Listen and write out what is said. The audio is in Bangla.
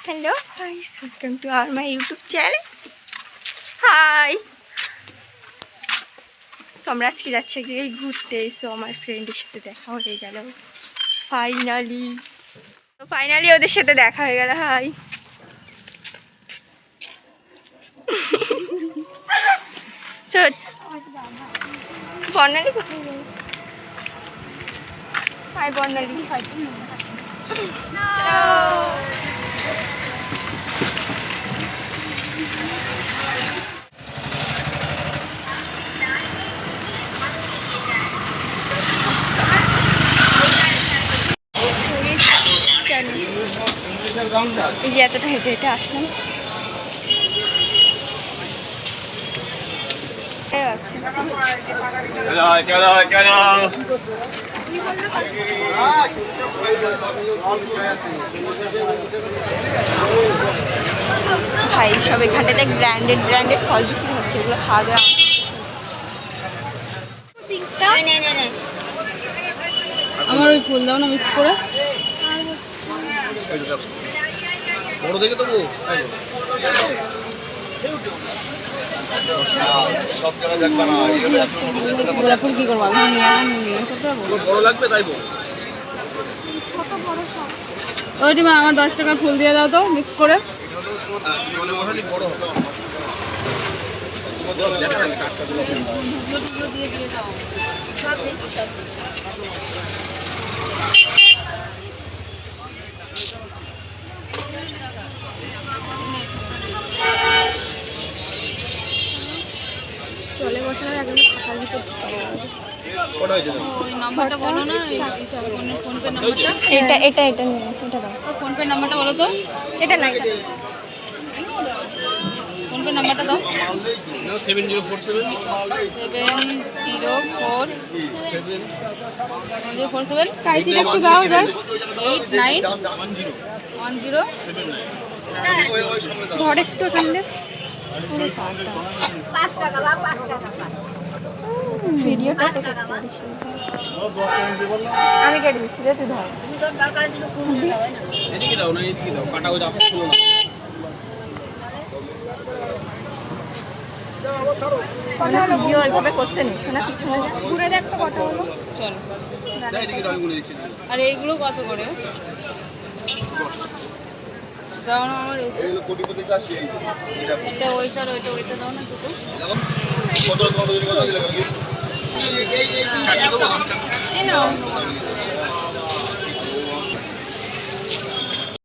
Hello guys, welcome to our my YouTube channel. Hi, তো আমরা আজকে যাচ্ছি এক জায়গায় ঘুরতে। এসো আমার ফ্রেন্ডের সাথে দেখা হয়ে গেল ফাইনালি ওদের সাথে দেখা হয়ে গেল। হাই বর্ণালী কোথায় গেল? হাই বর্ণালী। এই যে এতটা হেঁটে হেঁটে আসলাম। ভাই সব এখানটাতে ব্র্যান্ডেড ফল বিক্রি হচ্ছে, এগুলো খাওয়া দাওয়া। আমার ওই ফুল দাও না মিক্স করে। বড় দেখে দেবো সব জায়গায় দেখবে না। গোলাপ ফুল কি করবো? আমি নিয়ে করতে পারবো? বড় লাগবে তাই বল। ওইটি মা আমার 10 টাকার ফুল দিয়ে দাও তো মিক্স করে। দিয়ে দিয়ে দাও। চলে বসানোর আগে থাকার ভিতর ওই নাম্বারটা বলো না, ফোন পে নাম্বারটা। এটা নিয়ে এটা দাও। ও ফোন পে নাম্বারটা বলো তো। এটা না, এটা ফোন পে নাম্বারটা দাও। 7047 7047 কাইজিটা একটু দাও এবার। 8910 ঘর একটু এখানে ভিডিওটা তো করতে পারিস। আমি কেটে দিচ্ছি রে, তুই ধর। এদিকে দাও না, এদিকে দাও। কাটা হয়ে যাচ্ছে শুনো না। সোনা ভিডিও ওইভাবে করতে নেই, সোনা পিছনে যা, ঘুরে দেখ তো কত হলো। চল। যাই এদিকে দাও, গুনে দিচ্ছি। আর এইগুলো কত করে দাও না? আমার এগুলো কোটিপতি চাষি। এটা ওইটার ওইটা দাও না দুটো। কত কত দিন কথা দিলে কি? চারটি দেবো 10 টাকা। এই নাও।